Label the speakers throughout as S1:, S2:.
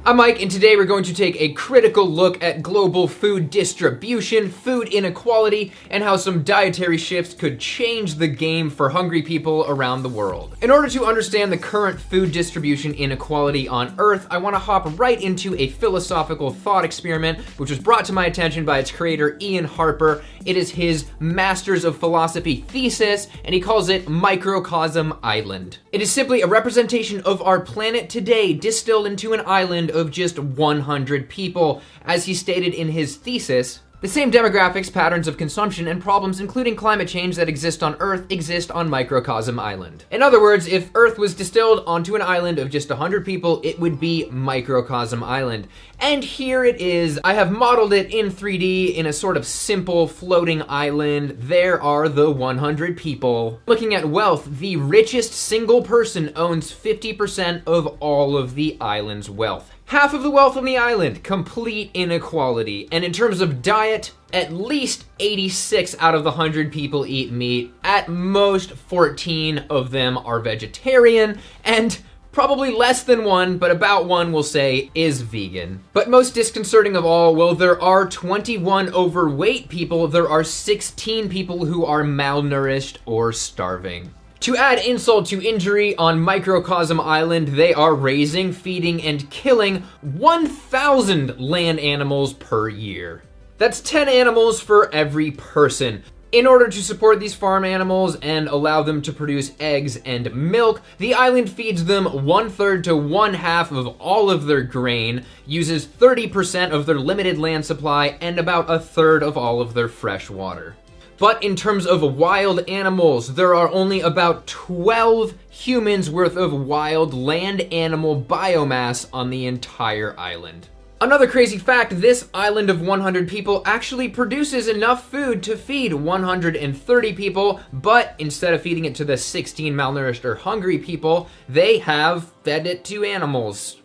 S1: I'm Mike, and today we're going to take a critical look at global food distribution, food inequality, and how some dietary shifts could change the game for hungry people around the world. In order to understand the current food distribution inequality on Earth, I want to hop right into a philosophical thought experiment, which was brought to my attention by its creator, Ian Harper. It is his Masters of Philosophy thesis, and he calls it Microcosm Island. It is simply a representation of our planet today distilled into an island of just 100 people. As he stated in his thesis, the same demographics, patterns of consumption, and problems, including climate change, that exist on Earth exist on Microcosm Island. In other words, if Earth was distilled onto an island of just 100 people, it would be Microcosm Island. And here it is. I have modeled it in 3D in a sort of simple floating island. There are the 100 people. Looking at wealth, the richest single person owns 50% of all of the island's wealth. Half of the wealth on the island, complete inequality. And in terms of diet, at least 86 out of the 100 people eat meat. At most, 14 of them are vegetarian, and probably less than one, but about one, we'll say, is vegan. But most disconcerting of all, while there are 21 overweight people, there are 16 people who are malnourished or starving. To add insult to injury, on Microcosm Island, they are raising, feeding, and killing 1,000 land animals per year. That's 10 animals for every person. In order to support these farm animals and allow them to produce eggs and milk, the island feeds them 1/3 to 1/2 of all of their grain, uses 30% of their limited land supply, and about 1/3 of all of their fresh water. But in terms of wild animals, there are only about 12 humans worth of wild land animal biomass on the entire island. Another crazy fact, this island of 100 people actually produces enough food to feed 130 people, but instead of feeding it to the 16 malnourished or hungry people, they have fed it to animals.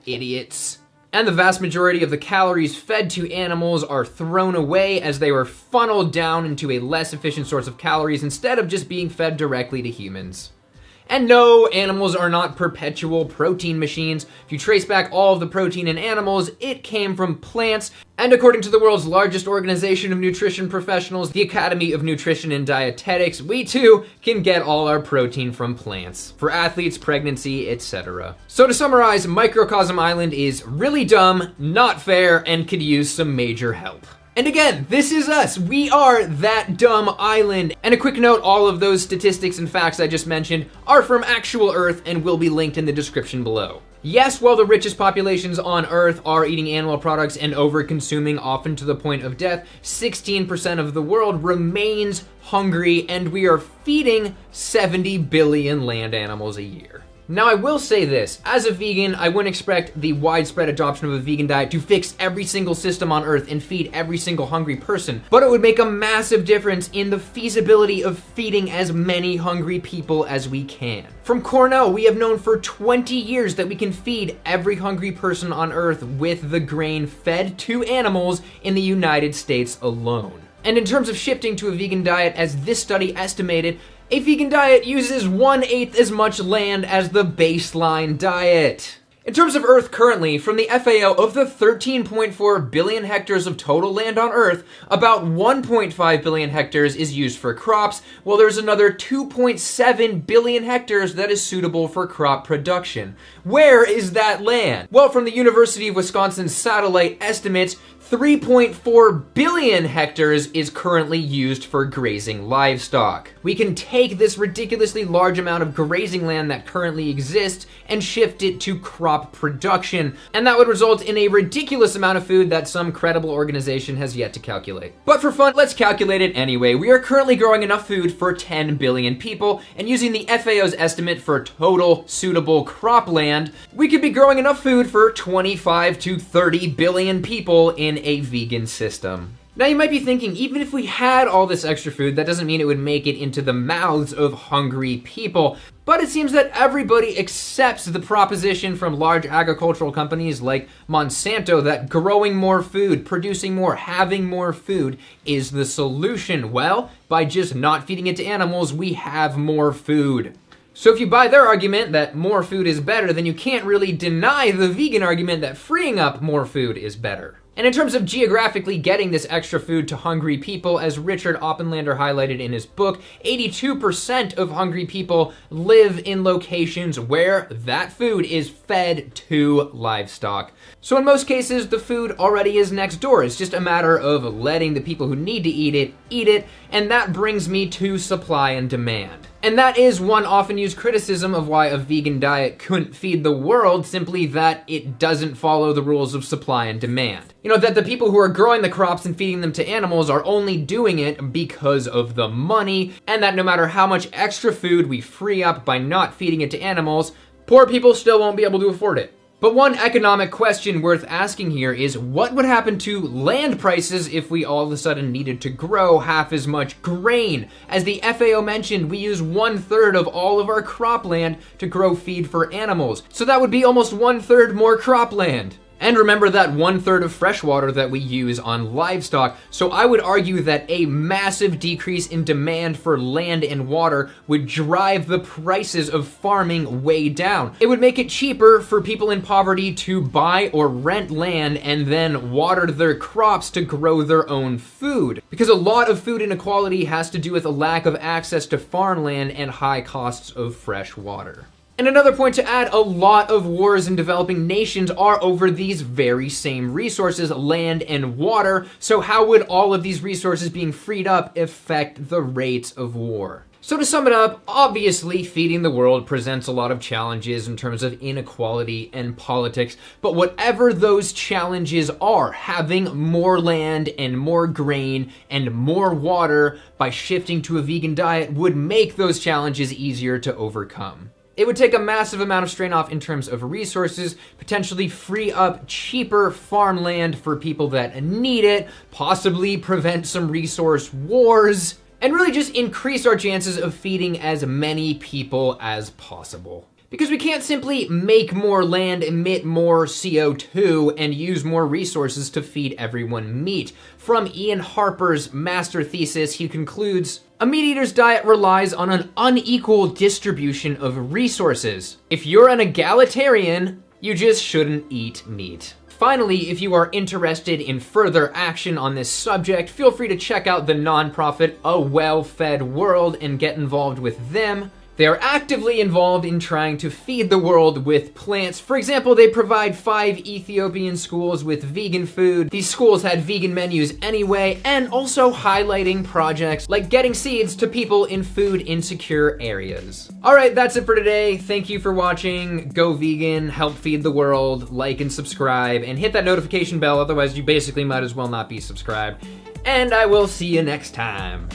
S1: Idiots. And the vast majority of the calories fed to animals are thrown away as they were funneled down into a less efficient source of calories instead of just being fed directly to humans. And no, animals are not perpetual protein machines. If you trace back all of the protein in animals, it came from plants. And according to the world's largest organization of nutrition professionals, the Academy of Nutrition and Dietetics, we too can get all our protein from plants. For athletes, pregnancy, etc. So to summarize, Microcosm Island is really dumb, not fair, and could use some major help. And again, this is us. We are that dumb island. And a quick note, all of those statistics and facts I just mentioned are from actual Earth and will be linked in the description below. Yes, while the richest populations on Earth are eating animal products and over-consuming, often to the point of death, 16% of the world remains hungry, and we are feeding 70 billion land animals a year. Now, I will say this, as a vegan, I wouldn't expect the widespread adoption of a vegan diet to fix every single system on Earth and feed every single hungry person, but it would make a massive difference in the feasibility of feeding as many hungry people as we can. From Cornell, we have known for 20 years that we can feed every hungry person on Earth with the grain fed to animals in the United States alone. And in terms of shifting to a vegan diet, as this study estimated, a vegan diet uses 1/8 as much land as the baseline diet. In terms of Earth currently, from the FAO, of the 13.4 billion hectares of total land on Earth, about 1.5 billion hectares is used for crops, while there's another 2.7 billion hectares that is suitable for crop production. Where is that land? Well, from the University of Wisconsin's satellite estimates, 3.4 billion hectares is currently used for grazing livestock. We can take this ridiculously large amount of grazing land that currently exists and shift it to crop production, and that would result in a ridiculous amount of food that some credible organization has yet to calculate. But for fun, let's calculate it anyway. We are currently growing enough food for 10 billion people, and using the FAO's estimate for total suitable cropland, we could be growing enough food for 25 to 30 billion people in a vegan system. Now you might be thinking, even if we had all this extra food, that doesn't mean it would make it into the mouths of hungry people. But it seems that everybody accepts the proposition from large agricultural companies like Monsanto that growing more food, producing more, having more food is the solution. Well, by just not feeding it to animals, we have more food. So if you buy their argument that more food is better, then you can't really deny the vegan argument that freeing up more food is better. And in terms of geographically getting this extra food to hungry people, as Richard Oppenlander highlighted in his book, 82% of hungry people live in locations where that food is fed to livestock. So in most cases, the food already is next door. It's just a matter of letting the people who need to eat it, and that brings me to supply and demand. And that is one often used criticism of why a vegan diet couldn't feed the world, simply that it doesn't follow the rules of supply and demand. You know, that the people who are growing the crops and feeding them to animals are only doing it because of the money, and that no matter how much extra food we free up by not feeding it to animals, poor people still won't be able to afford it. But one economic question worth asking here is, what would happen to land prices if we all of a sudden needed to grow half as much grain? As the FAO mentioned, we use 1/3 of all of our cropland to grow feed for animals. So that would be almost 1/3 more cropland. And remember that 1/3 of freshwater that we use on livestock. So I would argue that a massive decrease in demand for land and water would drive the prices of farming way down. It would make it cheaper for people in poverty to buy or rent land and then water their crops to grow their own food. Because a lot of food inequality has to do with a lack of access to farmland and high costs of fresh water. And another point to add, a lot of wars in developing nations are over these very same resources, land and water. So how would all of these resources being freed up affect the rates of war? So to sum it up, obviously feeding the world presents a lot of challenges in terms of inequality and politics, but whatever those challenges are, having more land and more grain and more water by shifting to a vegan diet would make those challenges easier to overcome. It would take a massive amount of strain off in terms of resources, potentially free up cheaper farmland for people that need it, possibly prevent some resource wars, and really just increase our chances of feeding as many people as possible. Because we can't simply make more land, emit more CO2, and use more resources to feed everyone meat. From Ian Harper's master thesis, he concludes, "A meat-eater's diet relies on an unequal distribution of resources. If you're an egalitarian, you just shouldn't eat meat." Finally, if you are interested in further action on this subject, feel free to check out the nonprofit A Well-Fed World and get involved with them. They are actively involved in trying to feed the world with plants. For example, they provide 5 Ethiopian schools with vegan food. These schools had vegan menus anyway, and also highlighting projects like getting seeds to people in food insecure areas. All right, that's it for today. Thank you for watching. Go vegan, help feed the world, like and subscribe, and hit that notification bell, otherwise you basically might as well not be subscribed. And I will see you next time.